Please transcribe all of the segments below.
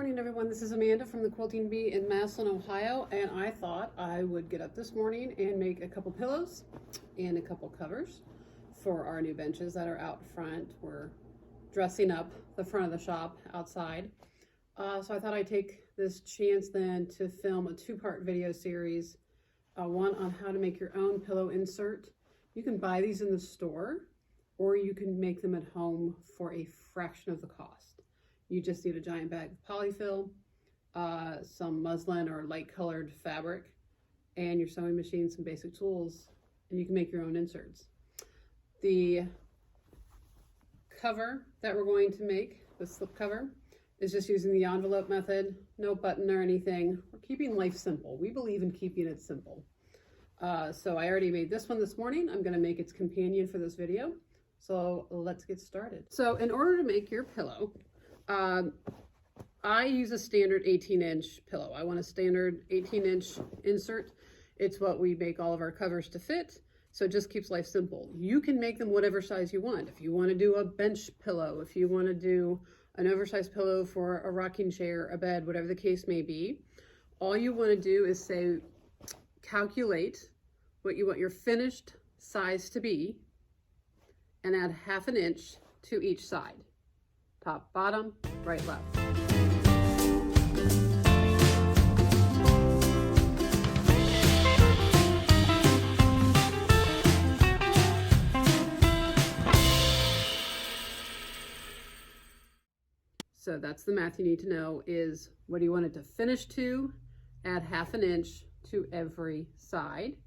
morning, everyone. This is Amanda from the Quilting Bee in Massillon, Ohio, and I thought I would get up this morning and make a couple pillows and a couple covers for our new benches that are out front. We're dressing up the front of the shop outside. So I thought I'd take this chance then to film a two-part video series, one on how to make your own pillow insert. You can buy these in the store, or you can make them at home for a fraction of the cost. You just need a giant bag of polyfill, some muslin or light colored fabric, and your sewing machine, some basic tools, and you can make your own inserts. The cover that we're going to make, the slip cover, is just using the envelope method, no button or anything. We're keeping life simple. We believe in keeping it simple. So I already made this one this morning. I'm gonna make its companion for this video. So let's get started. So in order to make your pillow, I use a standard 18-inch pillow. I want a standard 18-inch insert. It's what we make all of our covers to fit. So it just keeps life simple. You can make them whatever size you want. If you want to do a bench pillow, if you want to do an oversized pillow for a rocking chair, a bed, whatever the case may be, all you want to do is say, calculate what you want your finished size to be and add 1/2 inch to each side. Top, bottom, right, left. So that's the math you need to know, is what do you want it to finish to, add 1/2 inch to every side,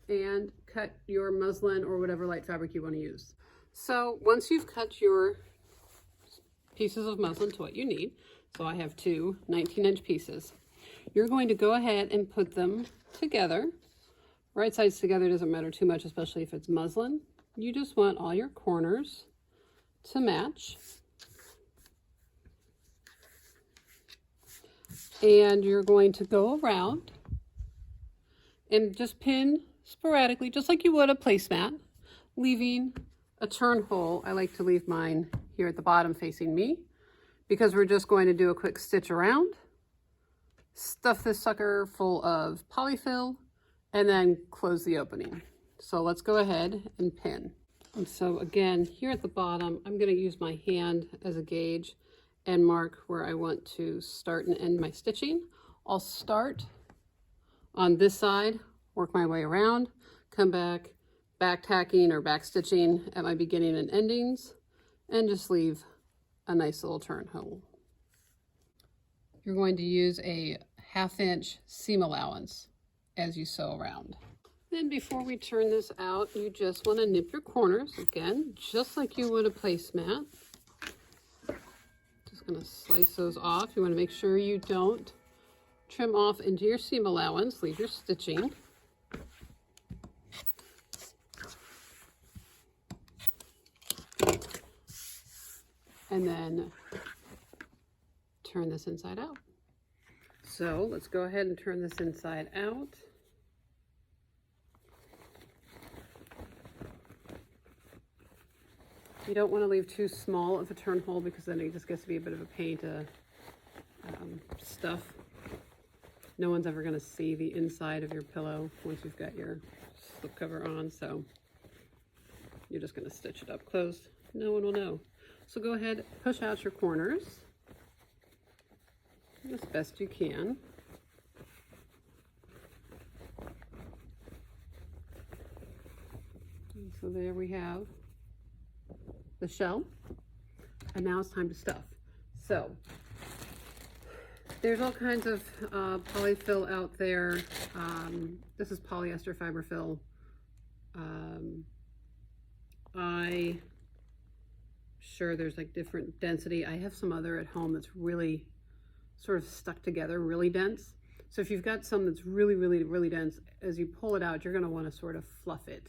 and cut your muslin or whatever light fabric you want to use. So once you've cut your pieces of muslin to what you need, so I have two 19-inch pieces, you're going to go ahead and put them together. Right sides together doesn't matter too much, especially if it's muslin. You just want all your corners to match. And you're going to go around and just pin sporadically, just like you would a placemat, leaving a turn hole. I like to leave mine here at the bottom facing me, because we're just going to do a quick stitch around, stuff this sucker full of polyfill, and then close the opening. So let's go ahead and pin. And so again, here at the bottom, I'm going to use my hand as a gauge and mark where I want to start and end my stitching. I'll start on this side, work my way around, come back, back tacking or back stitching at my beginning and endings, and just leave a nice little turn hole. You're going to use a 1/2 inch seam allowance as you sew around. Then before we turn this out, you just want to nip your corners, again, just like you would a placemat. Just going to slice those off. You want to make sure you don't trim off into your seam allowance, leave your stitching. And then turn this inside out. So let's go ahead and turn this inside out. You don't want to leave too small of a turn hole, because then it just gets to be a bit of a pain to stuff. No one's ever going to see the inside of your pillow once you've got your slip cover on, so you're just going to stitch it up closed. No one will know. So go ahead, push out your corners as best you can. And so there we have the shell, and now it's time to stuff. So there's all kinds of polyfill out there. This is polyester fiber fill. Sure, there's like different density. I have some other at home that's really sort of stuck together, really dense. So if you've got some that's really, really, really dense, as you pull it out, you're going to want to sort of fluff it,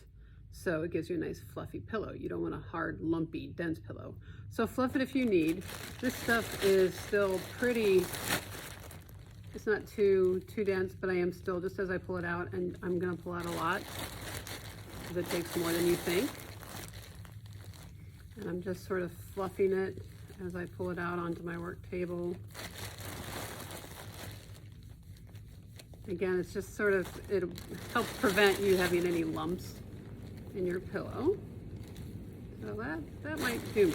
so it gives you a nice fluffy pillow. You don't want a hard, lumpy, dense pillow. So fluff it if you need. This stuff is still pretty, it's not too dense, but I am still, just as I pull it out, and I'm going to pull out a lot because it takes more than you think. And I'm just sort of fluffing it as I pull it out onto my work table. Again, it's just sort of, it'll help prevent you having any lumps in your pillow. So that might do me.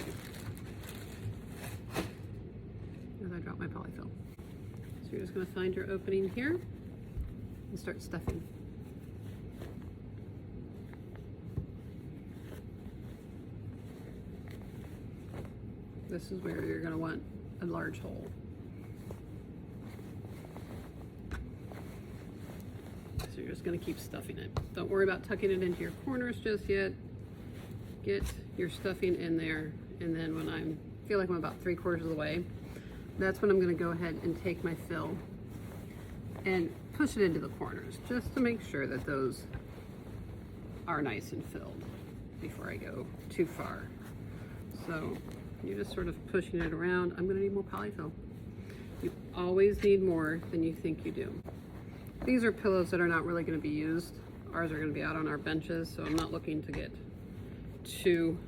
As I drop my polyfill. So you're just going to find your opening here and start stuffing. This is where you're going to want a large hole. So you're just going to keep stuffing it. Don't worry about tucking it into your corners just yet. Get your stuffing in there, and then when I feel like I'm about 3/4 of the way, that's when I'm going to go ahead and take my fill and push it into the corners just to make sure that those are nice and filled before I go too far. So you're just sort of pushing it around. I'm going to need more polyfill. You always need more than you think you do. These are pillows that are not really going to be used. Ours are going to be out on our benches, so I'm not looking to get too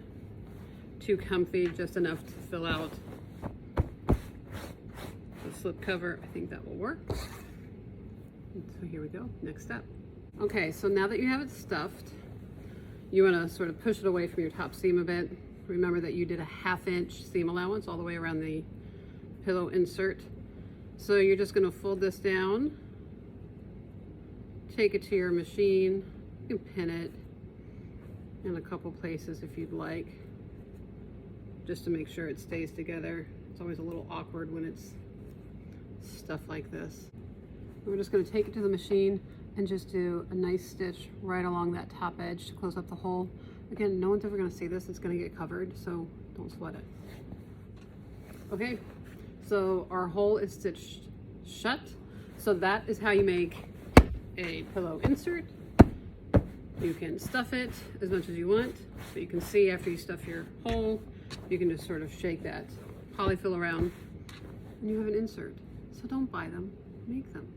comfy, just enough to fill out the slip cover. I think that will work. And so here we go, next step. Okay, so now that you have it stuffed, you want to sort of push it away from your top seam a bit. Remember that you did a 1/2 inch seam allowance all the way around the pillow insert. So you're just going to fold this down, take it to your machine, you can pin it in a couple places if you'd like, just to make sure it stays together. It's always a little awkward when it's stuff like this. We're just going to take it to the machine and just do a nice stitch right along that top edge to close up the hole. Again, no one's ever going to see this. It's going to get covered, so don't sweat it. Okay, so our hole is stitched shut. So that is how you make a pillow insert. You can stuff it as much as you want, but you can see after you stuff your hole, you can just sort of shake that polyfill around and you have an insert. So don't buy them, make them.